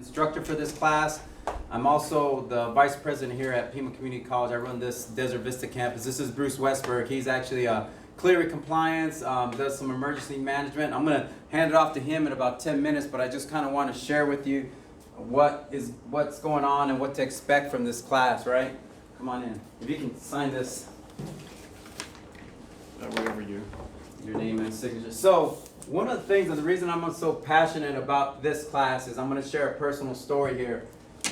Instructor for this class. I'm also the vice president here at Pima Community College. I run this Desert Vista campus. This is Bruce Westberg. He's actually Clery compliance, does some emergency management. I'm going to hand it off to him in about 10 minutes, but I just kind of want to share with you what's going on and what to expect from this class, right? Come on in. If you can sign this, whatever your name and signature. So one of the things, and the reason I'm so passionate about this class is I'm going to share a personal story here.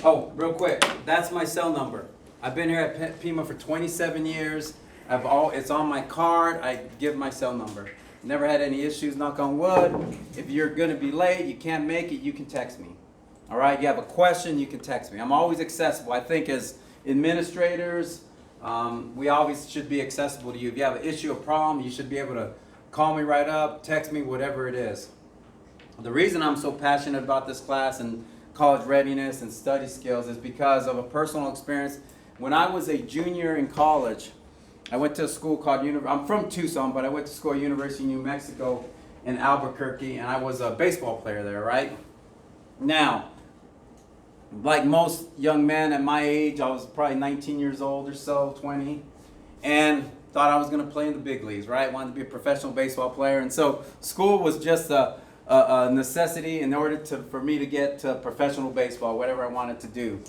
Oh, real quick, that's my cell number. I've been here at Pima for 27 years. It's on my card. I give my cell number. Never had any issues, knock on wood. If you're going to be late, you can't make it, you can text me. All right, you have a question, you can text me. I'm always accessible. I think as administrators, we always should be accessible to you. If you have an issue, a problem, you should be able to call me right up, text me, whatever it is. The reason I'm so passionate about this class and college readiness and study skills is because of a personal experience. When I was a junior in college, I went to a school called, I'm from Tucson, but I went to school at University of New Mexico in Albuquerque, and I was a baseball player there, right? Now, like most young men at my age, I was probably 19 years old or so, 20, and thought I was going to play in the big leagues, right? Wanted to be a professional baseball player, and so school was just a necessity in order for me to get to professional baseball, whatever I wanted to do.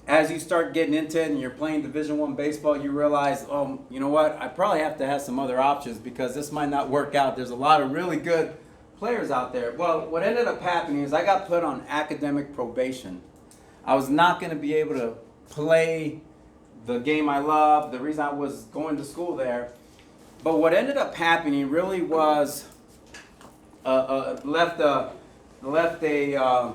As you start getting into it and you're playing Division I baseball, you realize, oh, you know what? I probably have to have some other options because this might not work out. There's a lot of really good players out there. Well, what ended up happening is I got put on academic probation. I was not going to be able to play the game I love, the reason I was going to school there. But what ended up happening really was left a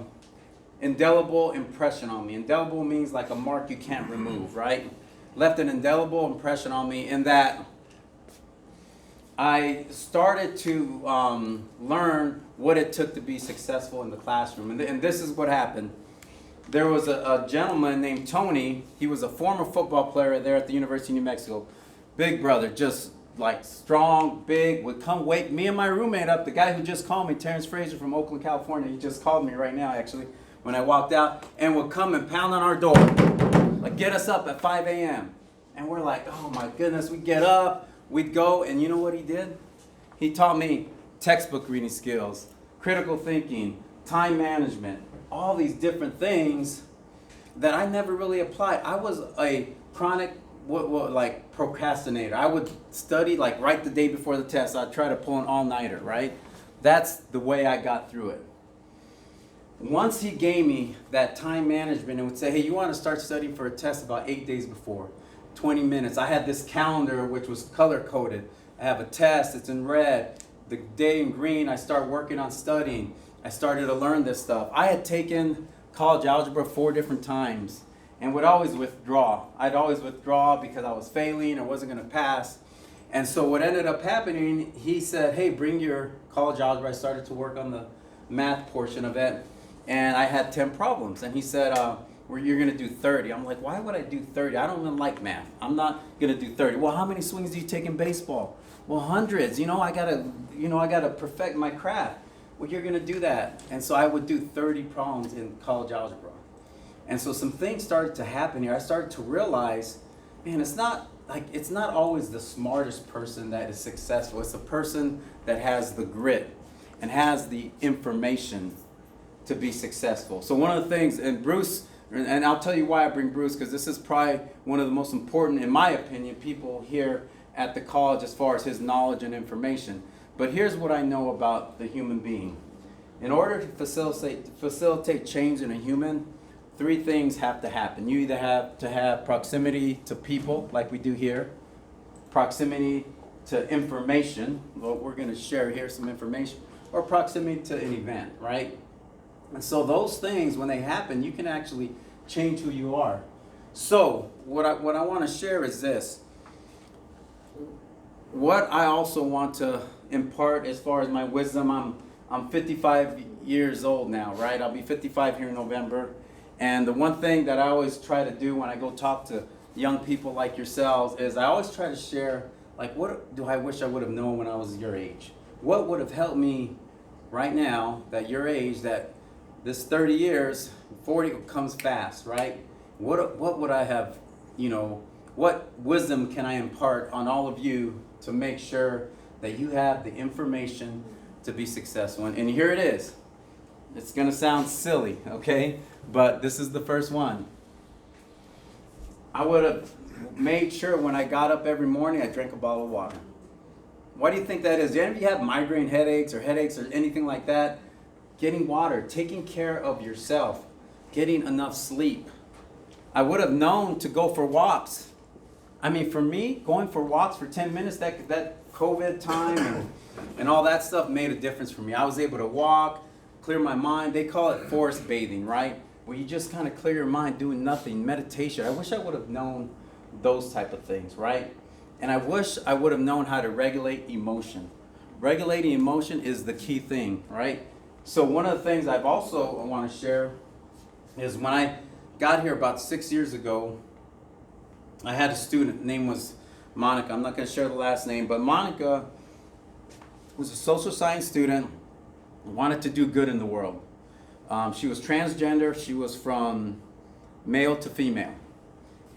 indelible impression on me. Indelible means like a mark you can't remove, right? Left an indelible impression on me in that I started to learn what it took to be successful in the classroom. And this is what happened. There was a gentleman named Tony. He was a former football player there at the University of New Mexico. Big brother, just like strong, big, would come wake me and my roommate up. The guy who just called me, Terrence Fraser from Oakland, California, he just called me right now actually when I walked out, and would come and pound on our door, like get us up at 5 a.m. And we're like, oh my goodness, we'd get up, we'd go, and you know what he did? He taught me textbook reading skills, critical thinking, time management, all these different things that I never really applied. I was a chronic like procrastinator. I would study like right the day before the test. I'd try to pull an all-nighter, right? That's the way I got through it. Once he gave me that time management and would say, hey, you want to start studying for a test about 8 days before, 20 minutes. I had this calendar which was color-coded. I have a test, it's in red. The day in green, I start working on studying. I started to learn this stuff. I had taken college algebra 4 different times and would always withdraw. I'd always withdraw because I was failing, I wasn't going to pass. And so what ended up happening, he said, hey, bring your college algebra. I started to work on the math portion of it, and I had 10 problems. And he said, well, you're going to do 30. I'm like, why would I do 30? I don't even like math. I'm not going to do 30. Well, how many swings do you take in baseball? Well, hundreds. I got to perfect my craft. Well, you're going to do that. And so I would do 30 problems in college algebra. And so some things started to happen here. I started to realize, man, it's not always the smartest person that is successful. It's the person that has the grit and has the information to be successful. So one of the things, and Bruce, and I'll tell you why I bring Bruce, because this is probably one of the most important, in my opinion, people here at the college as far as his knowledge and information. But here's what I know about the human being. In order to facilitate change in a human, 3 things have to happen. You either have to have proximity to people, like we do here, proximity to information, what we're going to share here, some information, or proximity to an event, right? And so those things, when they happen, you can actually change who you are. So what I want to share is this. What I also want to impart as far as my wisdom, I'm 55 years old now, right? I'll be 55 here in November. And the one thing that I always try to do when I go talk to young people like yourselves is I always try to share, like, what do I wish I would have known when I was your age? What would have helped me right now, that your age, that this 30 years, 40 comes fast, right? What would I have, what wisdom can I impart on all of you to make sure that you have the information to be successful? And here it is. It's going to sound silly, okay? But this is the first one. I would have made sure when I got up every morning, I drank a bottle of water. Why do you think that is? Do any of you have migraine headaches or anything like that? Getting water, taking care of yourself, getting enough sleep. I would have known to go for walks. I mean, for me, going for walks for 10 minutes, that COVID time and all that stuff made a difference for me. I was able to walk, clear my mind. They call it forest bathing, right? Where you just kind of clear your mind doing nothing, meditation. I wish I would have known those type of things, right? And I wish I would have known how to regulate emotion. Regulating emotion is the key thing, right? So one of the things I've also want to share is when I got here about 6 years ago, I had a student, name was Monica. I'm not going to share the last name, but Monica was a social science student, wanted to do good in the world. She was transgender. She was from male to female.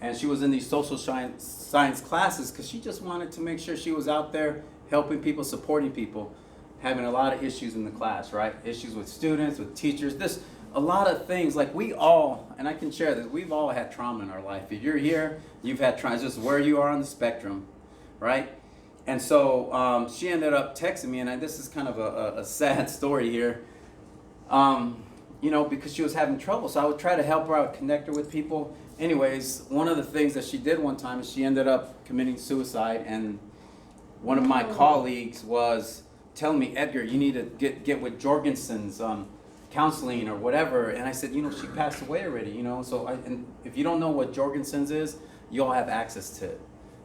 And she was in these social science classes because she just wanted to make sure she was out there helping people, supporting people, having a lot of issues in the class, right? Issues with students, with teachers, a lot of things. Like we all, and I can share this, we've all had trauma in our life. If you're here, you've had trauma, just where you are on the spectrum, right? And so she ended up texting me, and this is kind of a sad story here, because she was having trouble. So I would try to help her out, connect her with people. Anyways, one of the things that she did one time is she ended up committing suicide, and one of my colleagues was telling me, Edgar, you need to get with Jorgensen's counseling or whatever. And I said, she passed away already, so and if you don't know what Jorgensen's is, you all have access to it.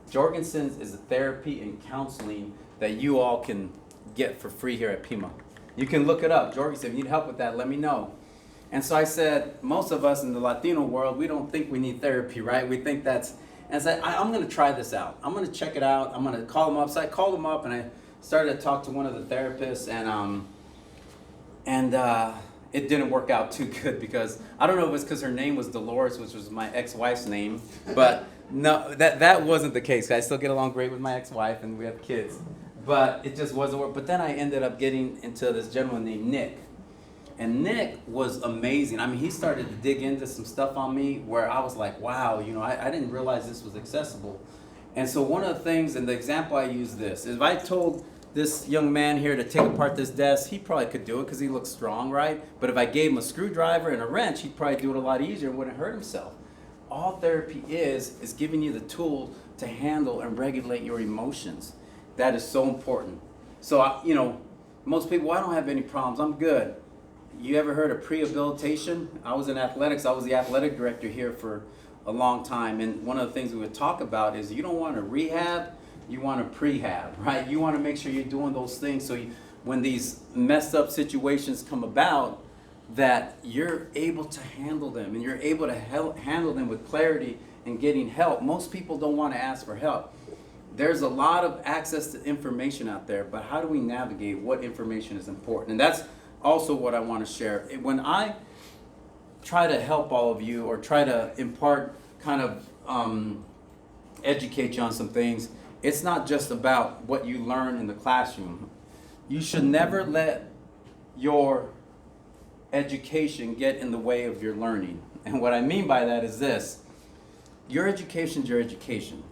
Jorgensen's is a therapy and counseling that you all can get for free here at Pima. You can look it up. Jorgensen, if you need help with that, let me know. And so I said, most of us in the Latino world, we don't think we need therapy, right? We think that's, and I said, I'm going to try this out. I'm going to check it out. I'm going to call them up. So I called them up and I started to talk to one of the therapists, and it didn't work out too good because, I don't know if it's because her name was Dolores, which was my ex-wife's name, but no, that wasn't the case. I still get along great with my ex-wife and we have kids, but it just wasn't work. But then I ended up getting into this gentleman named Nick. And Nick was amazing. I mean, he started to dig into some stuff on me where I was like, wow, I didn't realize this was accessible. And so one of the things, and the example I use this, is if I told this young man here to take apart this desk, he probably could do it because he looks strong, right? But if I gave him a screwdriver and a wrench, he'd probably do it a lot easier and wouldn't hurt himself. All therapy is giving you the tool to handle and regulate your emotions. That is so important. So, most people, I don't have any problems. I'm good. You ever heard of prehabilitation? I was in athletics. I was the athletic director here for a long time. And one of the things we would talk about is you don't want to rehab, you want to prehab, right? You want to make sure you're doing those things so when these messed up situations come about, that you're able to handle them and you're able to handle them with clarity and getting help. Most people don't want to ask for help. There's a lot of access to information out there, but how do we navigate what information is important? And that's also what I want to share. When I try to help all of you or try to impart, kind of educate you on some things, it's not just about what you learn in the classroom. You should never let your education get in the way of your learning. And what I mean by that is this: your education's your education,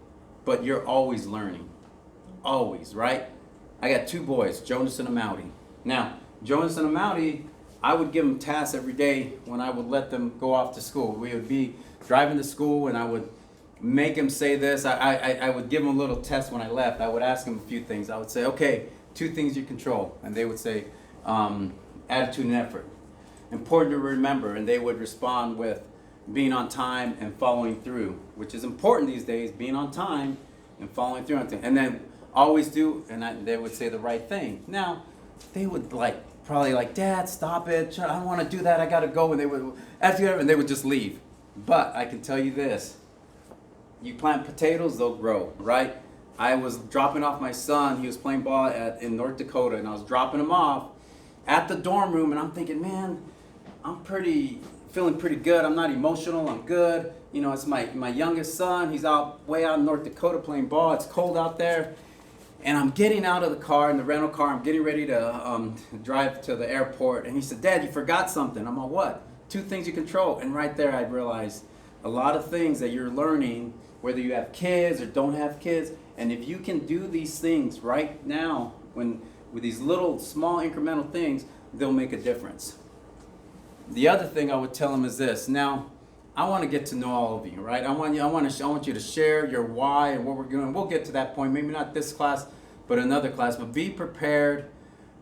but you're always learning. Always, right? I got two boys, Jonas and Amauti. Now, Jonas and Amauti, I would give them tasks every day when I would let them go off to school. We would be driving to school and I would make them say this. I would give them a little test when I left. I would ask them a few things. I would say, okay, 2 things you control. And they would say, attitude and effort. Important to remember. And they would respond with being on time and following through, which is important these days, being on time and following through on things. And then always do, and they would say the right thing. Now, they would probably Dad, stop it, I don't want to do that, I gotta go, and they would, and they would just leave. But I can tell you this, you plant potatoes, they'll grow, right? I was dropping off my son, he was playing ball in North Dakota, and I was dropping him off at the dorm room, and I'm thinking, man, I'm feeling pretty good. I'm not emotional. I'm good. You know, it's my youngest son. He's way out in North Dakota playing ball. It's cold out there. And I'm getting out of the car, in the rental car. I'm getting ready to drive to the airport. And he said, Dad, you forgot something. I'm like, what? 2 things you control. And right there I realized a lot of things that you're learning, whether you have kids or don't have kids. And if you can do these things right now, with these little small incremental things, they'll make a difference. The other thing I would tell them is this. Now, I want to get to know all of you, right? I want you to share your why and what we're doing. We'll get to that point, maybe not this class, but another class. But be prepared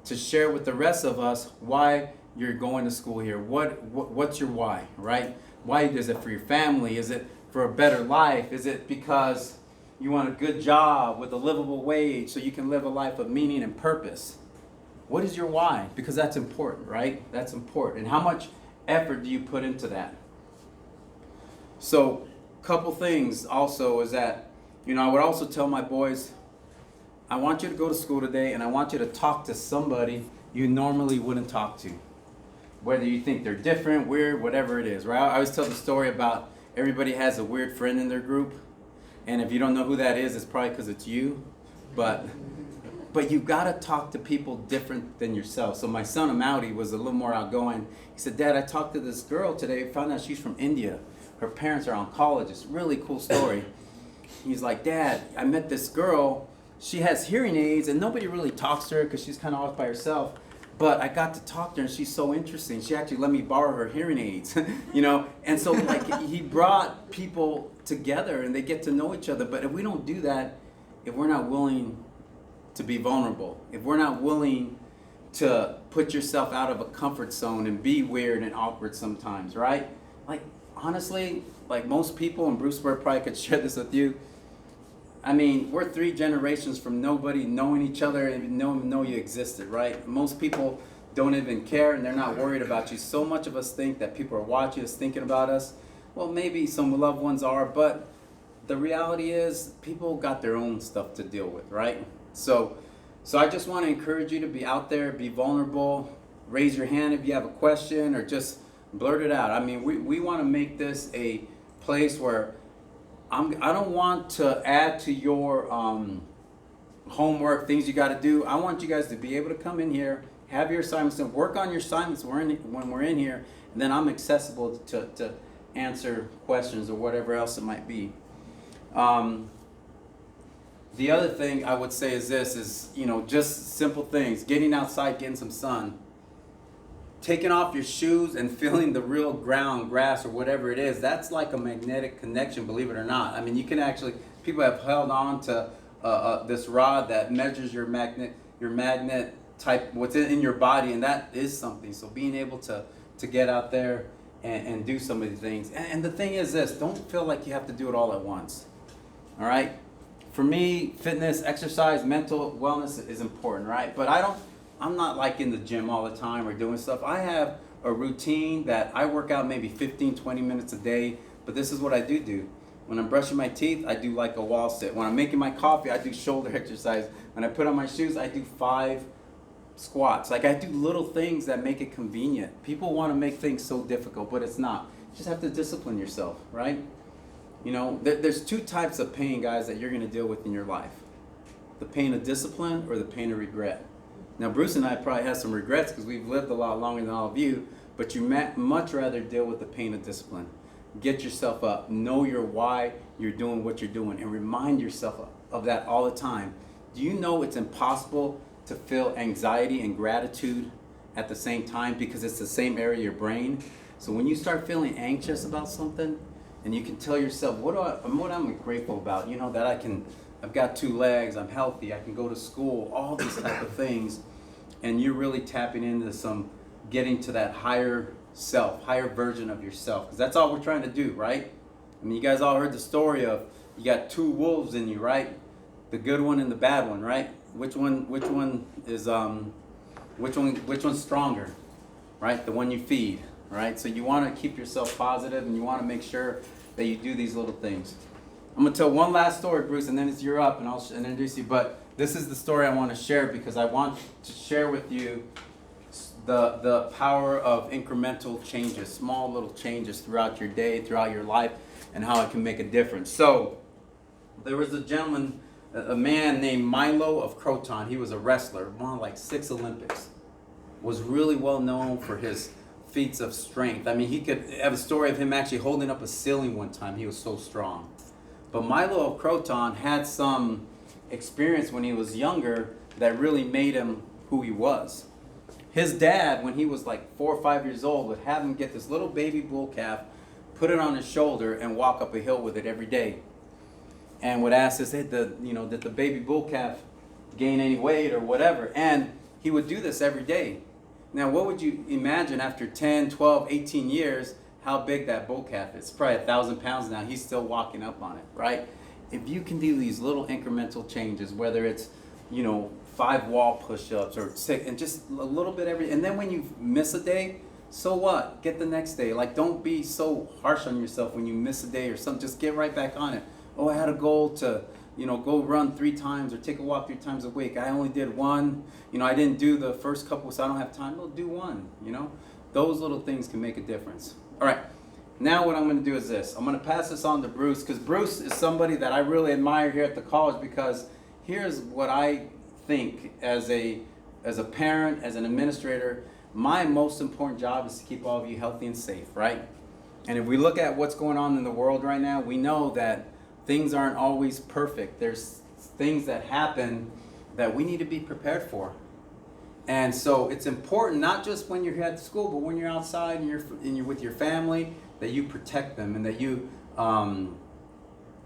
to share with the rest of us why you're going to school here. What's your why, right? Why is it for your family? Is it for a better life? Is it because you want a good job with a livable wage so you can live a life of meaning and purpose? What is your why? Because that's important, right? That's important. And how much effort do you put into that? So, couple things also is that, I would also tell my boys, I want you to go to school today and I want you to talk to somebody you normally wouldn't talk to. Whether you think they're different, weird, whatever it is, right? I always tell the story about everybody has a weird friend in their group. And if you don't know who that is, it's probably because it's you. But you've got to talk to people different than yourself. So my son Amauti was a little more outgoing. He said, Dad, I talked to this girl today, found out she's from India. Her parents are oncologists. Really cool story. He's like, Dad, I met this girl. She has hearing aids and nobody really talks to her because she's kind of off by herself. But I got to talk to her and she's so interesting. She actually let me borrow her hearing aids, And so he brought people together and they get to know each other. But if we don't do that, if we're not willing to be vulnerable, if we're not willing to put yourself out of a comfort zone and be weird and awkward sometimes, right? Honestly, most people, and Bruce Bird probably could share this with you, we're 3 generations from nobody knowing each other and even know you existed, right? Most people don't even care and they're not worried about you. So much of us think that people are watching us, thinking about us. Well, maybe some loved ones are, but the reality is people got their own stuff to deal with, right? So I just want to encourage you to be out there, be vulnerable, raise your hand if you have a question or just blurt it out. We want to make this a place where I don't want to add to your homework, things you got to do. I want you guys to be able to come in here, have your assignments, and work on your assignments when we're in here, and then I'm accessible to answer questions or whatever else it might be. The other thing I would say is this, just simple things. Getting outside, getting some sun. Taking off your shoes and feeling the real ground, grass, or whatever it is, that's like a magnetic connection, believe it or not. You can actually, people have held on to this rod that measures your magnet type, what's in your body, and that is something. So being able to get out there and do some of these things. And the thing is this, don't feel like you have to do it all at once. All right? For me, fitness, exercise, mental wellness is important, right? But I'm not in the gym all the time or doing stuff. I have a routine that I work out maybe 15, 20 minutes a day, but this is what I do. When I'm brushing my teeth, I do a wall sit. When I'm making my coffee, I do shoulder exercise. When I put on my shoes, I do 5 squats. I do little things that make it convenient. People want to make things so difficult, but it's not. You just have to discipline yourself, right? There's 2 types of pain, guys, that you're going to deal with in your life. The pain of discipline or the pain of regret. Now, Bruce and I probably have some regrets because we've lived a lot longer than all of you, but you much rather deal with the pain of discipline. Get yourself up. Know your why you're doing what you're doing and remind yourself of that all the time. Do you know it's impossible to feel anxiety and gratitude at the same time because it's the same area of your brain? So when you start feeling anxious about something and you can tell yourself, what am I grateful about? That I've got 2 legs, I'm healthy, I can go to school, all these type of things. And you're really tapping into getting to that higher self, higher version of yourself. Because that's all we're trying to do, right? You guys all heard the story of, you got 2 wolves in you, right? The good one and the bad one, right? Which one is, which one's stronger, right? The one you feed, right? So you want to keep yourself positive and you want to make sure that you do these little things. I'm going to tell one last story, Bruce, and then you're up and I'll introduce you. But this is the story I want to share because I want to share with you the power of incremental changes, small little changes throughout your day, throughout your life, and how it can make a difference. So there was a gentleman, a man named Milo of Croton. He was a wrestler, won like 6 Olympics, was really well known for his feats of strength. I mean, he could have a story of him actually holding up a ceiling one time. He was so strong. But Milo of Croton had some experience when he was younger that really made him who he was. His dad, when he was like 4 or 5 years old, would have him get this little baby bull calf, put it on his shoulder, and walk up a hill with it every day. And would ask us, hey, did the baby bull calf gain any weight or whatever? And he would do this every day. Now, what would you imagine after 10, 12, 18 years, how big that bull calf is? It's probably 1,000 pounds now. He's still walking up on it, right? If you can do these little incremental changes, whether it's, 5 wall push-ups or 6, and just a little bit and then when you miss a day, so what? Get the next day. Like, don't be so harsh on yourself when you miss a day or something. Just get right back on it. Oh, I had a goal to, go run 3 times or take a walk 3 times a week. I only did 1. I didn't do the first couple, so I don't have time. Well, do 1, Those little things can make a difference. All right. Now what I'm going to do is this. I'm going to pass this on to Bruce, because Bruce is somebody that I really admire here at the college, because here's what I think as a parent, as an administrator. My most important job is to keep all of you healthy and safe, right? And if we look at what's going on in the world right now, we know that things aren't always perfect. There's things that happen that we need to be prepared for. And so it's important, not just when you're at school, but when you're outside and you're with your family, that you protect them and that you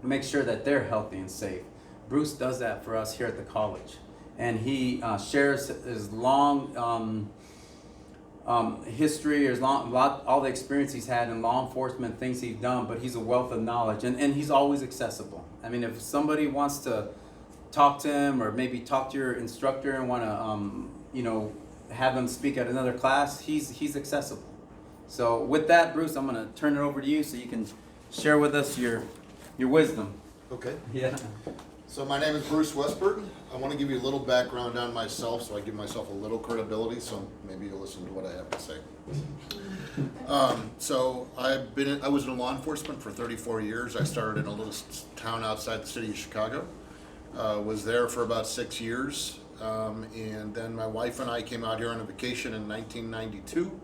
make sure that they're healthy and safe. Bruce does that for us here at the college. And he shares his long history, all the experience he's had in law enforcement, things he's done, but he's a wealth of knowledge, and he's always accessible. I mean, if somebody wants to talk to him, or maybe talk to your instructor and want to, have him speak at another class, he's accessible. So with that, Bruce, I'm going to turn it over to you so you can share with us your wisdom. Okay. Yeah. So my name is Bruce Westberg. I want to give you a little background on myself, so I give myself a little credibility, so maybe you'll listen to what I have to say. So I was in law enforcement for 34 years. I started in a little town outside the city of Chicago. Was there for about 6 years. And then my wife and I came out here on a vacation in 1992.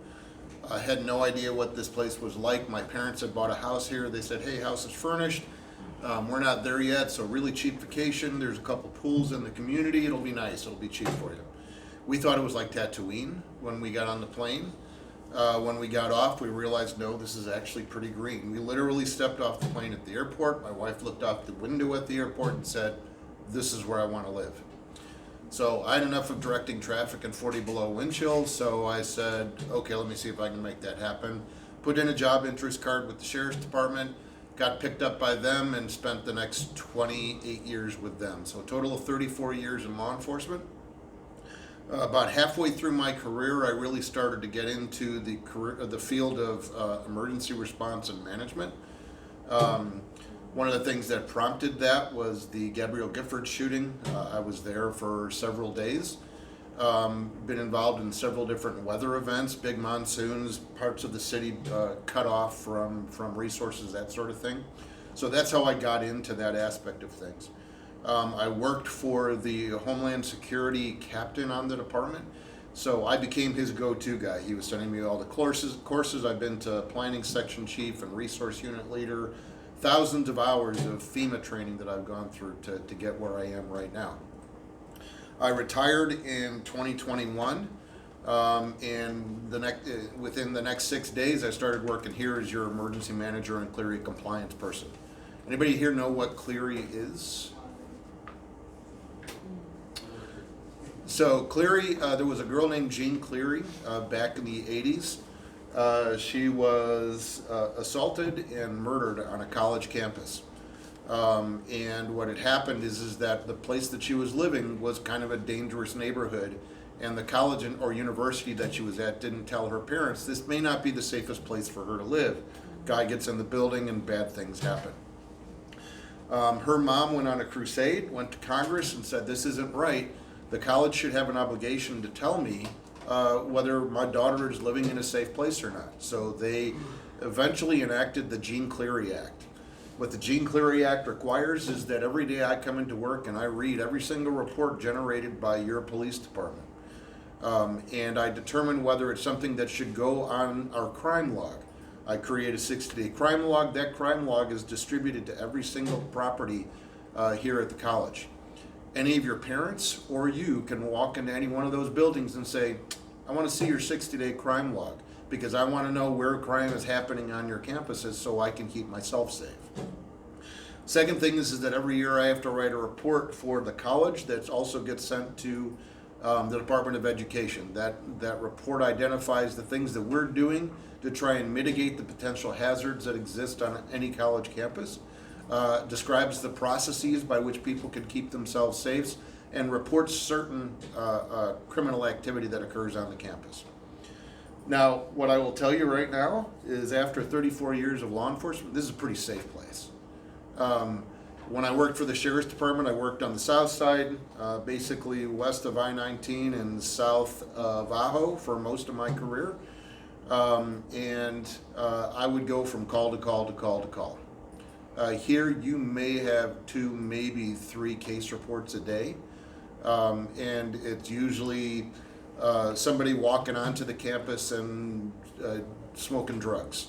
I had no idea what this place was like. My parents had bought a house here. They said, hey, house is furnished. We're not there yet, so really cheap vacation. There's a couple pools in the community. It'll be nice. It'll be cheap for you. We thought it was like Tatooine when we got on the plane. When we got off, we realized, no, this is actually pretty green. We literally stepped off the plane at the airport. My wife looked out the window at the airport and said, this is where I want to live. So I had enough of directing traffic and 40 below wind chills, so I said, okay, let me see if I can make that happen. Put in a job interest card with the sheriff's department, got picked up by them, and spent the next 28 years with them. So a total of 34 years in law enforcement. About halfway through my career, I really started to get into the field of emergency response and management. One of the things that prompted that was the Gabrielle Gifford shooting. I was there for several days. Been involved in several different weather events, big monsoons, parts of the city cut off from resources, that sort of thing. So that's how I got into that aspect of things. I worked for the Homeland Security captain on the department, so I became his go-to guy. He was sending me all the courses. I've been to planning section chief and resource unit leader, thousands of hours of FEMA training that I've gone through to get where I am right now. I retired in 2021, and within the next 6 days, I started working here as your emergency manager and Clery compliance person. Anybody here know what Clery is? So Clery, there was a girl named Jean Clery back in the 80s. She was assaulted and murdered on a college campus. And what had happened is that the place that she was living was kind of a dangerous neighborhood, and the college or university that she was at didn't tell her parents this may not be the safest place for her to live. Guy gets in the building and bad things happen. Her mom went on a crusade, went to Congress and said, this isn't right. The college should have an obligation to tell me whether my daughter is living in a safe place or not. So they eventually enacted the Jean Cleary Act. What the Jean Cleary Act requires is that every day I come into work and I read every single report generated by your police department. And I determine whether it's something that should go on our crime log. I create a 60-day crime log. That crime log is distributed to every single property here at the college. Any of your parents or you can walk into any one of those buildings and say, I want to see your 60-day crime log because I want to know where crime is happening on your campuses so I can keep myself safe. Second thing is that every year I have to write a report for the college that also gets sent to the Department of Education. That report identifies the things that we're doing to try and mitigate the potential hazards that exist on any college campus, describes the processes by which people can keep themselves safe, and reports certain criminal activity that occurs on the campus. Now, what I will tell you right now is after 34 years of law enforcement, this is a pretty safe place. When I worked for the Sheriff's Department, I worked on the south side, basically west of I-19 and south of Ajo for most of my career. I would go from call to call to call to call. Here you may have 2, maybe 3 case reports a day. And it's usually somebody walking onto the campus and smoking drugs.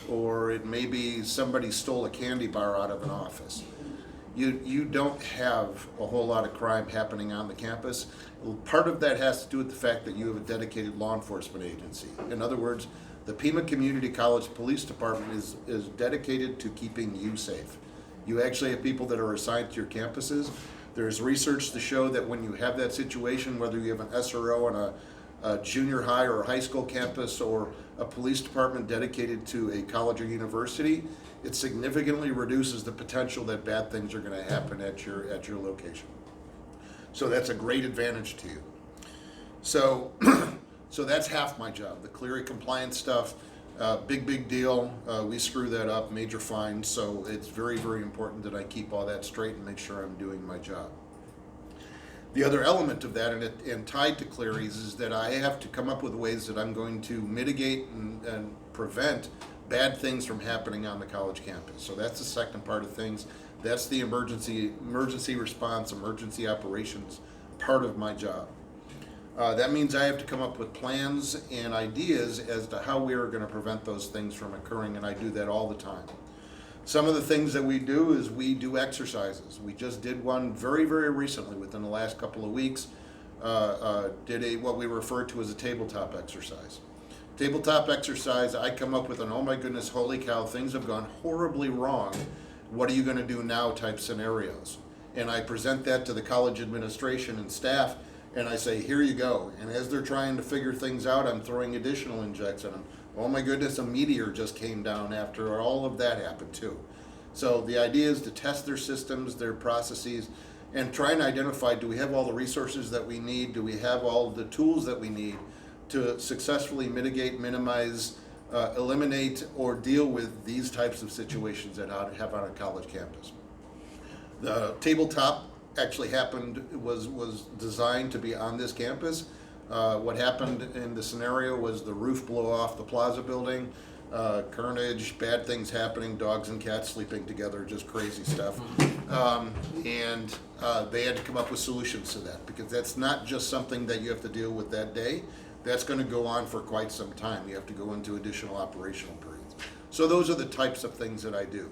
Or it may be somebody stole a candy bar out of an office. You don't have a whole lot of crime happening on the campus. Part of that has to do with the fact that you have a dedicated law enforcement agency. In other words, the Pima Community College Police Department is dedicated to keeping you safe. You actually have people that are assigned to your campuses. There's research to show that when you have that situation, whether you have an SRO on a junior high or a high school campus or a police department dedicated to a college or university, it significantly reduces the potential that bad things are going to happen at your location. So that's a great advantage to you. So that's half my job. The Clery compliance stuff, big deal. We screw that up, major fine. So it's very, very important that I keep all that straight and make sure I'm doing my job. The other element of that, and tied to Clery's, is that I have to come up with ways that I'm going to mitigate and prevent bad things from happening on the college campus. So that's the second part of things. That's the emergency response, emergency operations part of my job. That means I have to come up with plans and ideas as to how we are going to prevent those things from occurring, and I do that all the time. Some of the things that we do is we do exercises. We just did one very, very recently within the last couple of weeks. Did what we refer to as a tabletop exercise. Tabletop exercise, I come up with an, oh my goodness, holy cow, things have gone horribly wrong. What are you going to do now type scenarios. And I present that to the college administration and staff, and I say, here you go. And as they're trying to figure things out, I'm throwing additional injects at them. Oh my goodness, a meteor just came down after all of that happened too. So the idea is to test their systems, their processes, and try and identify, do we have all the resources that we need? Do we have all the tools that we need to successfully mitigate, minimize, eliminate, or deal with these types of situations that have on a college campus? The tabletop actually was designed to be on this campus. What happened in the scenario was the roof blew off the Plaza building, carnage, bad things happening, dogs and cats sleeping together, just crazy stuff. And they had to come up with solutions to that, because that's not just something that you have to deal with that day. That's going to go on for quite some time. You have to go into additional operational periods. So those are the types of things that I do.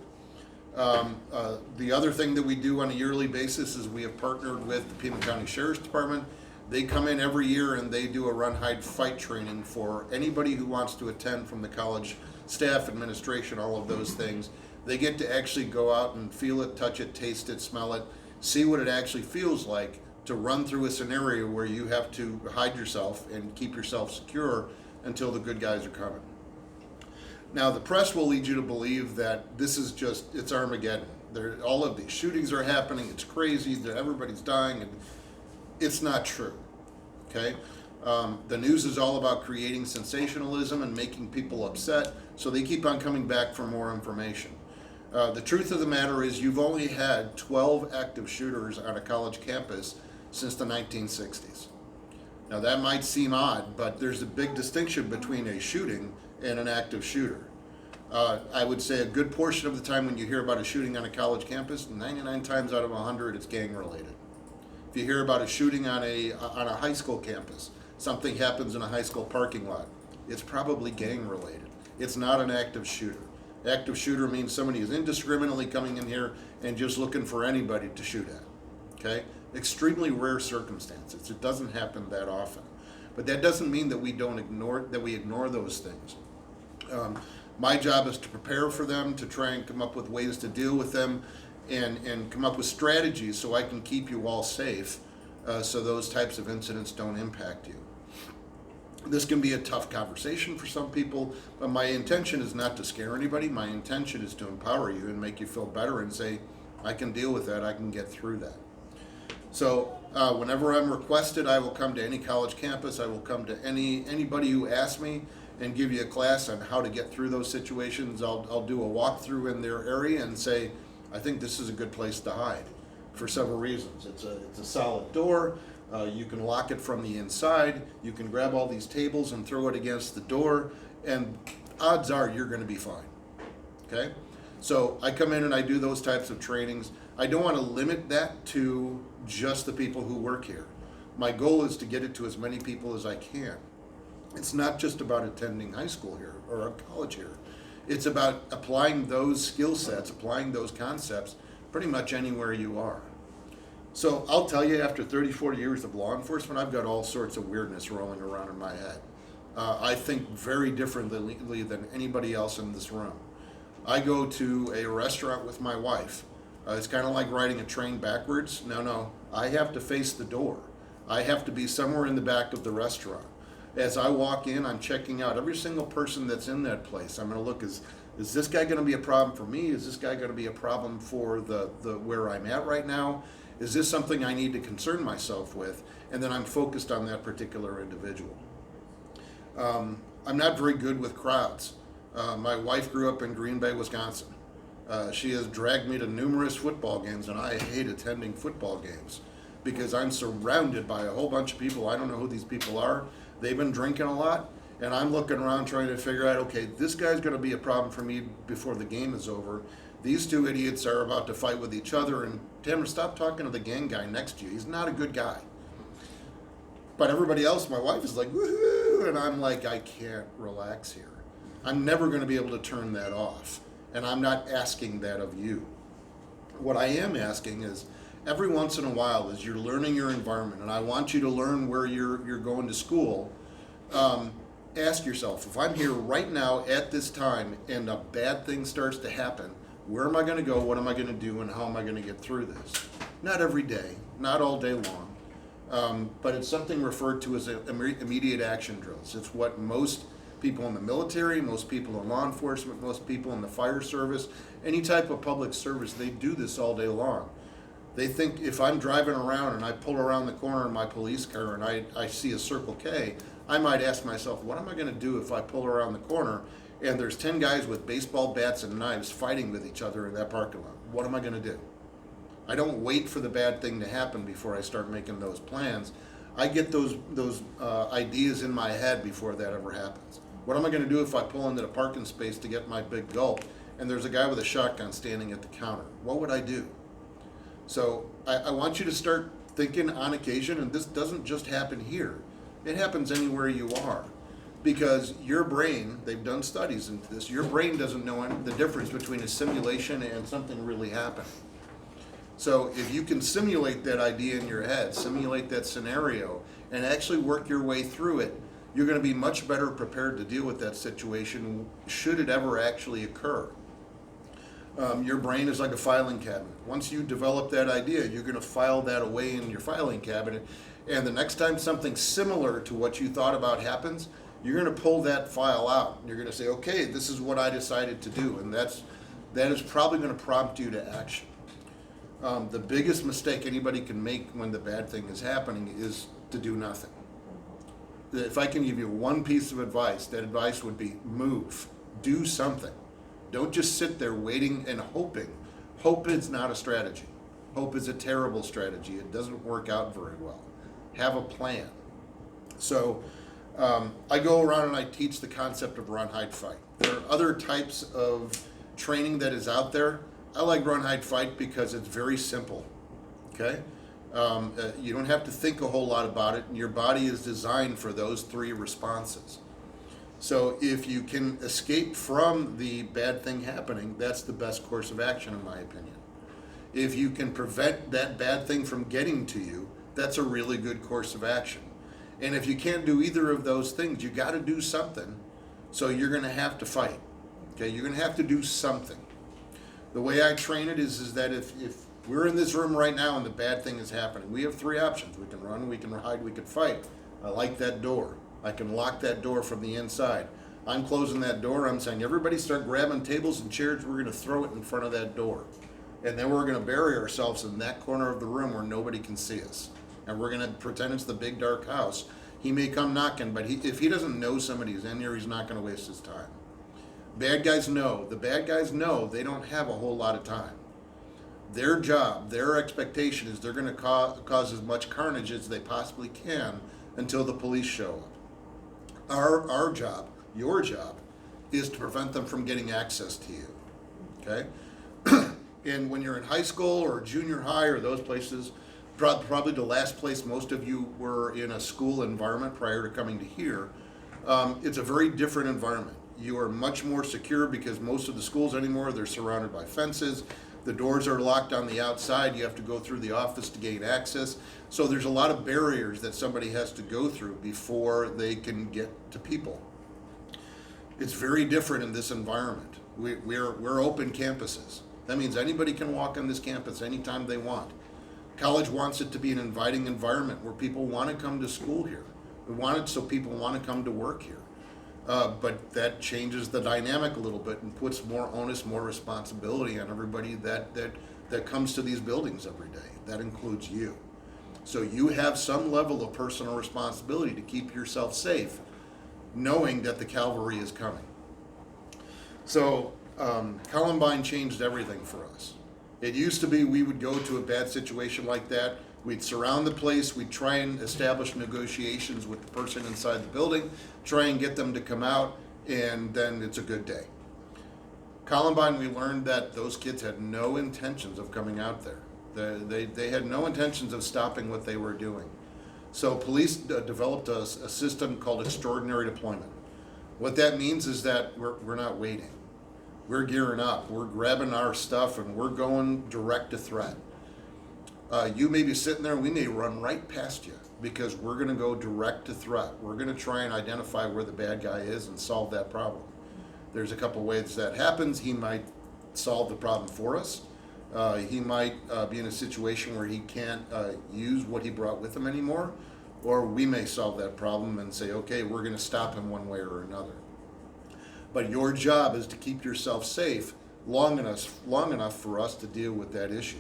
The other thing that we do on a yearly basis is we have partnered with the Pima County Sheriff's Department. They come in every year and they do a run, hide, fight training for anybody who wants to attend from the college staff, administration, all of those things. They get to actually go out and feel it, touch it, taste it, smell it, see what it actually feels like to run through a scenario where you have to hide yourself and keep yourself secure until the good guys are coming. Now, the press will lead you to believe that this is just, it's Armageddon. All of these shootings are happening, it's crazy, that everybody's dying, and it's not true, okay? The news is all about creating sensationalism and making people upset, so they keep on coming back for more information. The truth of the matter is you've only had 12 active shooters on a college campus since the 1960s. Now that might seem odd, but there's a big distinction between a shooting and an active shooter. I would say a good portion of the time when you hear about a shooting on a college campus, 99 times out of 100 it's gang related. If you hear about a shooting on a high school campus, something happens in a high school parking lot, it's probably gang related. It's not an active shooter. Active shooter means somebody is indiscriminately coming in here and just looking for anybody to shoot at. Okay? Extremely rare circumstances. It doesn't happen that often. But that doesn't mean that we ignore those things. My job is to prepare for them, to try and come up with ways to deal with them, and come up with strategies so I can keep you all safe, so those types of incidents don't impact you. This can be a tough conversation for some people, but my intention is not to scare anybody. My intention is to empower you and make you feel better and say, I can deal with that, I can get through that. So whenever I'm requested, I will come to any college campus, I will come to anybody who asks me and give you a class on how to get through those situations. I'll do a walkthrough in their area and say, I think this is a good place to hide for several reasons. It's a solid door. You can lock it from the inside. You can grab all these tables and throw it against the door, and odds are you're going to be fine. Okay? So I come in and I do those types of trainings. I don't want to limit that to just the people who work here. My goal is to get it to as many people as I can. It's not just about attending high school here or a college here. It's about applying those skill sets, applying those concepts pretty much anywhere you are. So I'll tell you, after 34 years of law enforcement, I've got all sorts of weirdness rolling around in my head. I think very differently than anybody else in this room. I go to a restaurant with my wife. It's kind of like riding a train backwards. No, I have to face the door. I have to be somewhere in the back of the restaurant. As I walk in, I'm checking out every single person that's in that place. I'm going to look, is this guy going to be a problem for me? Is this guy going to be a problem for the where I'm at right now? Is this something I need to concern myself with? And then I'm focused on that particular individual. I'm not very good with crowds. My wife grew up in Green Bay, Wisconsin. She has dragged me to numerous football games, and I hate attending football games because I'm surrounded by a whole bunch of people. I don't know who these people are. They've been drinking a lot, and I'm looking around trying to figure out, okay, this guy's going to be a problem for me before the game is over. These two idiots are about to fight with each other, and Tamara, stop talking to the gang guy next to you. He's not a good guy. But everybody else, my wife is like, woohoo, and I'm like, I can't relax here. I'm never going to be able to turn that off, and I'm not asking that of you. What I am asking is, every once in a while, as you're learning your environment, and I want you to learn where you're going to school, ask yourself, if I'm here right now at this time and a bad thing starts to happen, where am I going to go, what am I going to do, and how am I going to get through this? Not every day, not all day long, but it's something referred to as immediate action drills. It's what most people in the military, most people in law enforcement, most people in the fire service, any type of public service, they do this all day long. They think if I'm driving around and I pull around the corner in my police car and I see a Circle K, I might ask myself, what am I going to do if I pull around the corner and there's 10 guys with baseball bats and knives fighting with each other in that parking lot? What am I going to do? I don't wait for the bad thing to happen before I start making those plans. I get those ideas in my head before that ever happens. What am I going to do if I pull into the parking space to get my big gulp and there's a guy with a shotgun standing at the counter? What would I do? So I want you to start thinking on occasion, and this doesn't just happen here. It happens anywhere you are. Because your brain, they've done studies into this, your brain doesn't know the difference between a simulation and something really happening. So if you can simulate that idea in your head, simulate that scenario, and actually work your way through it, you're going to be much better prepared to deal with that situation should it ever actually occur. Your brain is like a filing cabinet. Once you develop that idea, you're going to file that away in your filing cabinet, and the next time something similar to what you thought about happens, you're going to pull that file out. You're going to say, okay, this is what I decided to do, and that is probably going to prompt you to action. The biggest mistake anybody can make when the bad thing is happening is to do nothing. If I can give you one piece of advice, that advice would be move, do something. Don't just sit there waiting and hoping. Hope is not a strategy. Hope is a terrible strategy. It doesn't work out very well. Have a plan. So I go around and I teach the concept of run, hide, fight. There are other types of training that is out there. I like run, hide, fight because it's very simple. Okay, you don't have to think a whole lot about it, and your body is designed for those three responses. So if you can escape from the bad thing happening, that's the best course of action, in my opinion. If you can prevent that bad thing from getting to you, that's a really good course of action. And if you can't do either of those things, you got to do something. So you're going to have to fight. Okay, you're going to have to do something. The way I train it is that if we're in this room right now and the bad thing is happening, we have three options. We can run, we can hide, we can fight. I like that door. I can lock that door from the inside. I'm closing that door. I'm saying, everybody start grabbing tables and chairs. We're going to throw it in front of that door. And then we're going to bury ourselves in that corner of the room where nobody can see us. And we're going to pretend it's the big dark house. He may come knocking, but if he doesn't know somebody's in here, he's not going to waste his time. Bad guys know. The bad guys know they don't have a whole lot of time. Their job, their expectation is they're going to cause as much carnage as they possibly can until the police show up. Our job, your job, is to prevent them from getting access to you. Okay? And when you're in high school or junior high or those places, probably the last place most of you were in a school environment prior to coming to here, it's a very different environment. You are much more secure because most of the schools anymore, they're surrounded by fences. The doors are locked on the outside. You have to go through the office to gain access. So there's a lot of barriers that somebody has to go through before they can get to people. It's very different in this environment. We're open campuses. That means anybody can walk on this campus anytime they want. College wants it to be an inviting environment where people want to come to school here. We want it so people want to come to work here. But that changes the dynamic a little bit and puts more onus, more responsibility on everybody that comes to these buildings every day. That includes you. So you have some level of personal responsibility to keep yourself safe, knowing that the cavalry is coming. So Columbine changed everything for us. It used to be we would go to a bad situation like that, we'd surround the place, we'd try and establish negotiations with the person inside the building, try and get them to come out, and then it's a good day. Columbine, we learned that those kids had no intentions of coming out there. They had no intentions of stopping what they were doing. So police developed a system called extraordinary deployment. What that means is that we're not waiting. We're gearing up, we're grabbing our stuff, and we're going direct to threat. You may be sitting there and we may run right past you because we're going to go direct to threat. We're going to try and identify where the bad guy is and solve that problem. There's a couple ways that happens. He might solve the problem for us. He might be in a situation where he can't use what he brought with him anymore, or we may solve that problem and say, okay, we're going to stop him one way or another. But your job is to keep yourself safe long enough for us to deal with that issue.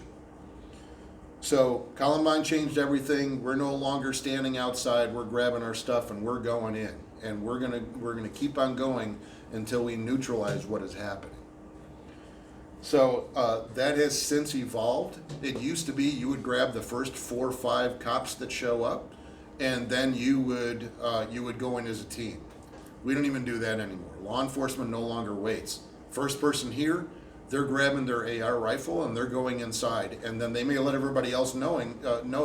So Columbine changed everything. We're no longer standing outside. We're grabbing our stuff and we're going in, and we're gonna keep on going until we neutralize what is happening. So that has since evolved. It used to be you would grab the first 4 or 5 cops that show up, and then you would go in as a team. We don't even do that anymore. Law enforcement no longer waits. First person here, they're grabbing their AR rifle and they're going inside, and then they may let everybody else know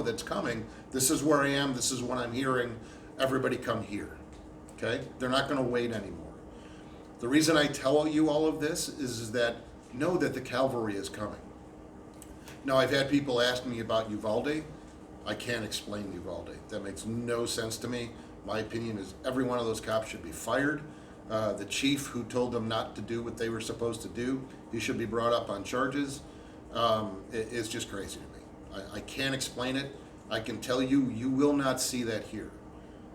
that's coming. This is where I am. This is what I'm hearing. Everybody come here. Okay? They're not going to wait anymore. The reason I tell you all of this is that know that the cavalry is coming. Now, I've had people ask me about Uvalde. I can't explain Uvalde. That makes no sense to me. My opinion is every one of those cops should be fired. The chief who told them not to do what they were supposed to do, he should be brought up on charges. It's just crazy to me. I can't explain it. I can tell you, you will not see that here.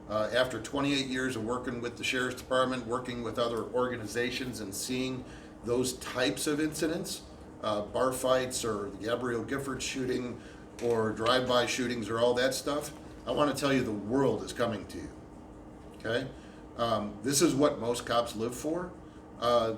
After 28 years of working with the Sheriff's Department, working with other organizations and seeing those types of incidents, bar fights or the Gabrielle Gifford shooting or drive-by shootings or all that stuff, I want to tell you the world is coming to you. Okay? This is what most cops live for.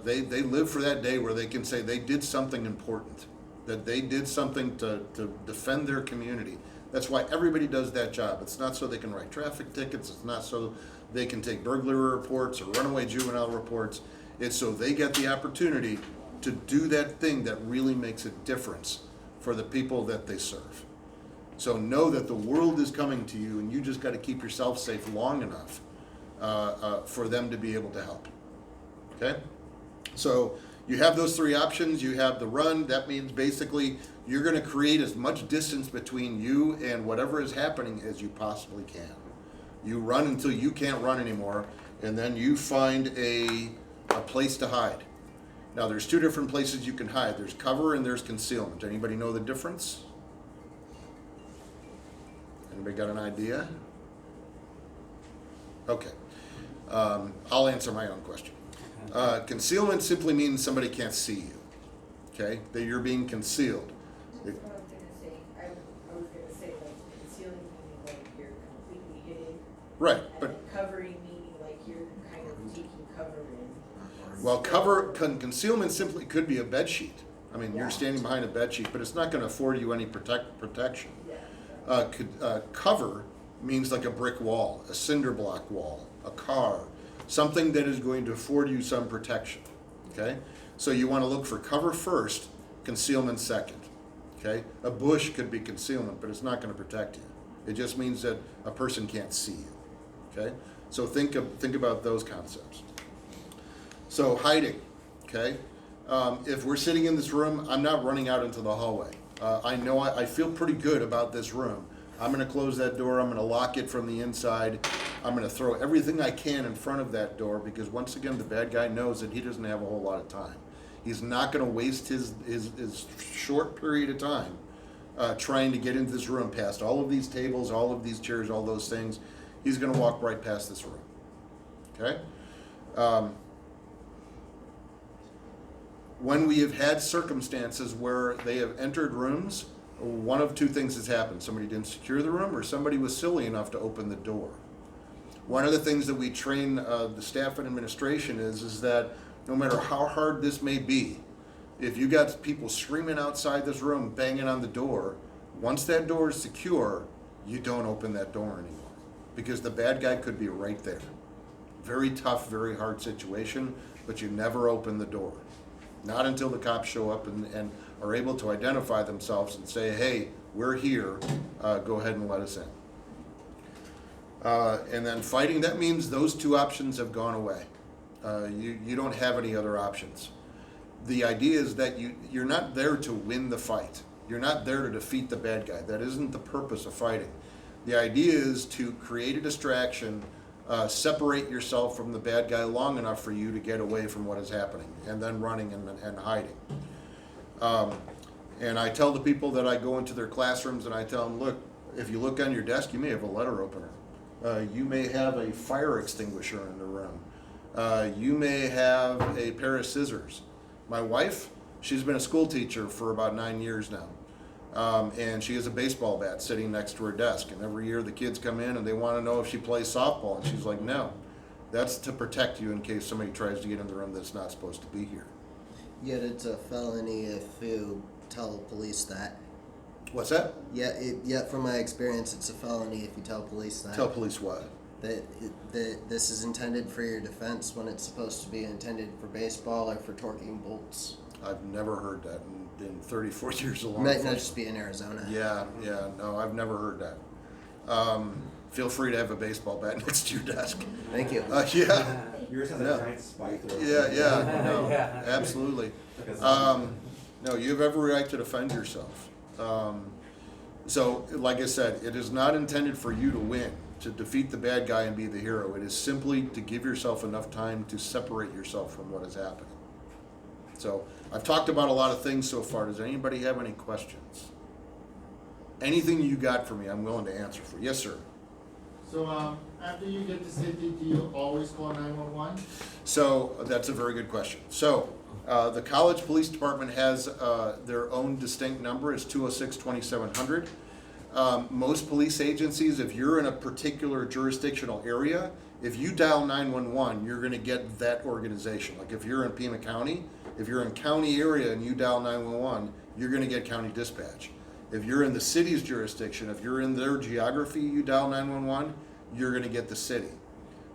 They live for that day where they can say they did something important, that they did something to defend their community. That's why everybody does that job. It's not so they can write traffic tickets. It's not so they can take burglary reports or runaway juvenile reports. It's so they get the opportunity to do that thing that really makes a difference for the people that they serve. So know that the world is coming to you, and you just got to keep yourself safe long enough for them to be able to help. Okay? So you have those three options. You have the run. That means basically you're going to create as much distance between you and whatever is happening as you possibly can. You run until you can't run anymore, and then you find a place to hide. Now, there's two different places you can hide. There's cover and there's concealment. Anybody know the difference? Anybody got an idea? Okay. I'll answer my own question. Concealment simply means somebody can't see you. Okay? That you're being concealed. That's what I was gonna say. I was gonna say, like, concealing meaning like you're completely hidden. Right, And but then covering meaning like you're kind of taking cover in. well, concealment simply could be a bed sheet. I mean, you're standing behind a bed sheet, but it's not going to afford you any protection. Yeah. Cover means like a brick wall, a cinder block wall, a car, something that is going to afford you some protection. Okay, so you want to look for cover first, concealment second. Okay, a bush could be concealment, but it's not going to protect you. It just means that a person can't see you. Okay, so think about those concepts. So hiding. Okay, if we're sitting in this room, I'm not running out into the hallway. I know I feel pretty good about this room. I'm going to close that door. I'm going to lock it from the inside. I'm going to throw everything I can in front of that door, because once again, the bad guy knows that he doesn't have a whole lot of time. He's not going to waste his short period of time trying to get into this room past all of these tables, all of these chairs, all those things. He's going to walk right past this room. Okay? When we have had circumstances where they have entered rooms, one of two things has happened. Somebody didn't secure the room, or somebody was silly enough to open the door. One of the things that we train the staff and administration is that no matter how hard this may be, if you got people screaming outside this room, banging on the door, once that door is secure, you don't open that door anymore, because the bad guy could be right there. Very tough, very hard situation, but you never open the door. Not until the cops show up and are able to identify themselves and say, hey, we're here, go ahead and let us in. And then fighting, that means those two options have gone away. You don't have any other options. The idea is that you're not there to win the fight. You're not there to defeat the bad guy. That isn't the purpose of fighting. The idea is to create a distraction, separate yourself from the bad guy long enough for you to get away from what is happening, and then running and hiding. And I tell the people that I go into their classrooms and I tell them, look, if you look on your desk, you may have a letter opener. You may have a fire extinguisher in the room. You may have a pair of scissors. My wife, she's been a school teacher for about 9 years now. And she has a baseball bat sitting next to her desk. And every year the kids come in and they want to know if she plays softball. And she's like, no, that's to protect you in case somebody tries to get in the room that's not supposed to be here. Yet it's a felony if you tell police that. What's that? Yet from my experience, it's a felony if you tell police that. Tell police what? That this is intended for your defense when it's supposed to be intended for baseball or for torquing bolts. I've never heard that in 34 years of law Might enforcement. not just be in Arizona. Yeah, no, I've never heard that. Feel free to have a baseball bat next to your desk. Thank you. Yeah. Yours has No. a giant spike through it. Yeah, no, Yeah. absolutely. Because No, you have every right to defend yourself. So, like I said, it is not intended for you to win, to defeat the bad guy and be the hero. It is simply to give yourself enough time to separate yourself from what is happening. So, I've talked about a lot of things so far. Does anybody have any questions? Anything you got for me, I'm willing to answer for. Yes, sir. So after you get to safety, do you always call 911? So that's a very good question. So the College Police Department has their own distinct number. It's 206-2700. Most police agencies, if you're in a particular jurisdictional area, if you dial 911, you're going to get that organization. Like if you're in Pima County, if you're in county area and you dial 911, you're going to get county dispatch. If you're in the city's jurisdiction, if you're in their geography, you dial 911, you're going to get the city.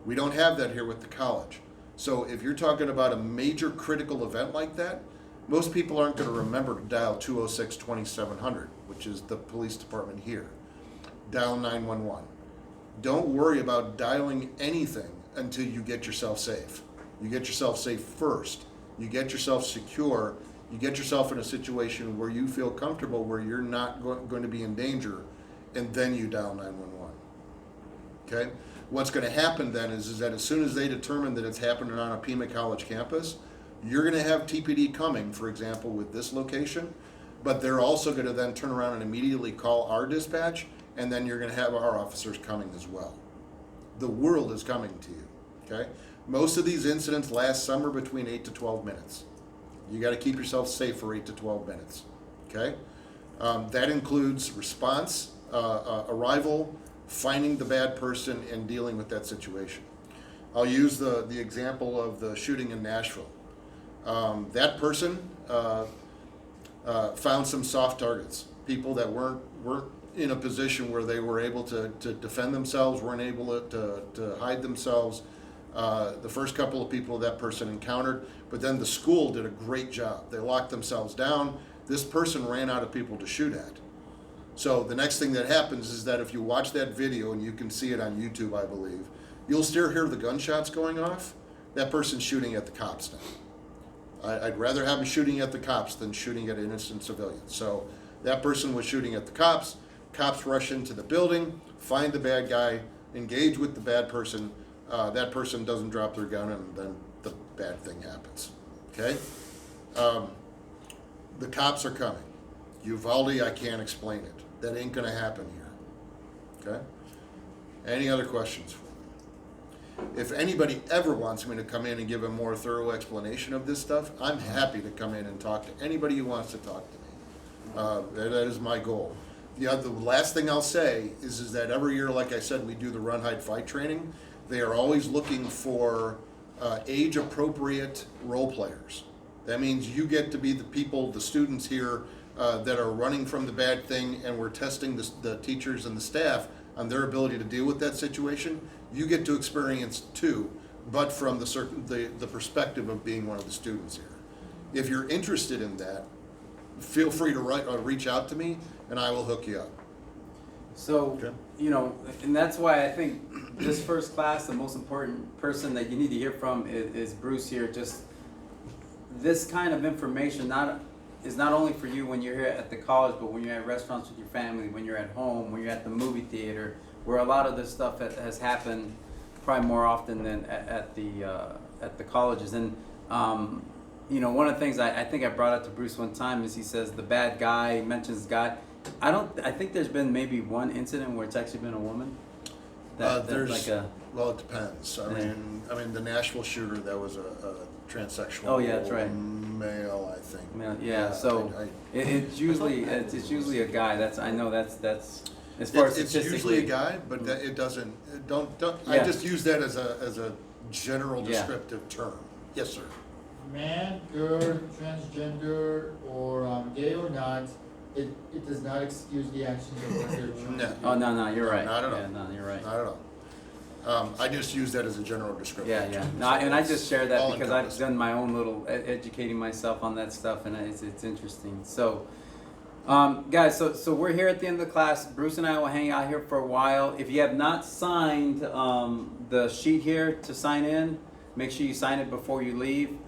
We don't have that here with the college. So if you're talking about a major critical event like that, most people aren't going to remember to dial 206-2700, which is the police department here. Dial 911. Don't worry about dialing anything until you get yourself safe. You get yourself safe first. You get yourself secure. You get yourself in a situation where you feel comfortable, where you're not going to be in danger, and then you dial 911. Okay? What's going to happen then is that as soon as they determine that it's happening on a Pima College campus, you're going to have TPD coming, for example, with this location, but they're also going to then turn around and immediately call our dispatch, and then you're going to have our officers coming as well. The world is coming to you, okay? Most of these incidents last somewhere between 8 to 12 minutes. You got to keep yourself safe for 8 to 12 minutes, okay? That includes response, arrival, finding the bad person, and dealing with that situation. I'll use the example of the shooting in Nashville. That person found some soft targets, people that weren't in a position where they were able to defend themselves, weren't able to hide themselves. The first couple of people that person encountered, but then the school did a great job. They locked themselves down. This person ran out of people to shoot at. So the next thing that happens is that if you watch that video, and you can see it on YouTube, I believe, you'll still hear the gunshots going off. That person's shooting at the cops now. I'd rather have him shooting at the cops than shooting at innocent civilians. So that person was shooting at the cops. Cops rush into the building, find the bad guy, engage with the bad person. That person doesn't drop their gun, and then the bad thing happens. Okay? The cops are coming. Uvalde, I can't explain it. That ain't going to happen here. Okay? Any other questions for me? If anybody ever wants me to come in and give a more thorough explanation of this stuff, I'm happy to come in and talk to anybody who wants to talk to me. That is my goal. The last thing I'll say is that every year, like I said, we do the Run, Hide, Fight training. They are always looking for age-appropriate role players. That means you get to be the people, the students here that are running from the bad thing, and we're testing the teachers and the staff on their ability to deal with that situation. You get to experience too, but from the perspective of being one of the students here. If you're interested in that, feel free to reach out to me, and I will hook you up. So, Okay. you know, and that's why I think this first class, the most important person that you need to hear from is Bruce here. Just this kind of information is not only for you when you're here at the college, but when you're at restaurants with your family, when you're at home, when you're at the movie theater, where a lot of this stuff has happened probably more often than at the colleges. And you know, one of the things I think I brought up to Bruce one time is he says the bad guy, mentions guy. I think there's been maybe one incident where it's actually been a woman. Well, it depends. I mean, the Nashville shooter, that was a transsexual. Oh yeah, that's right. Male, I think. Male, yeah. So it's usually a guy. That's as far as it's usually a guy, but it doesn't. Don't. Yeah. I just use that as a general descriptive term. Yes, sir. Man, girl, transgender, or gay or not, it does not excuse the actions of what they're trying to do. Oh no, you're right. Not at all. Yeah, no, you're right. Not at all. I just use that as a general descriptive Yeah. term. No, and I just share that all because I've encompassing. done my own little educating myself on that stuff, and it's interesting. So, guys, so we're here at the end of the class. Bruce and I will hang out here for a while. If you have not signed the sheet here to sign in, make sure you sign it before you leave.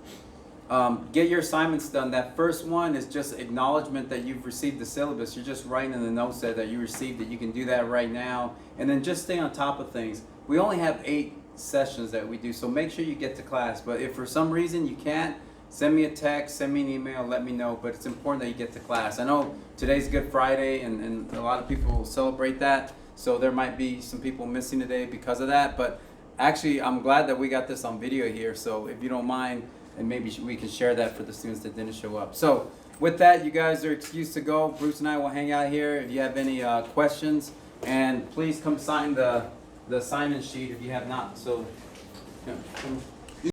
Get your assignments done. That first one is just acknowledgement that you've received the syllabus. You're just writing in the notes that you received it. You can do that right now. And then just stay on top of things. We only have 8 sessions that we do, so make sure you get to class. But if for some reason you can't, send me a text, send me an email, let me know. But it's important that you get to class. I know today's Good Friday, and a lot of people celebrate that. So there might be some people missing today because of that. But actually, I'm glad that we got this on video here. So if you don't mind, and maybe we can share that for the students that didn't show up. So with that, you guys are excused to go. Bruce and I will hang out here if you have any questions. And please come sign the assignment sheet if you have not. So, yeah.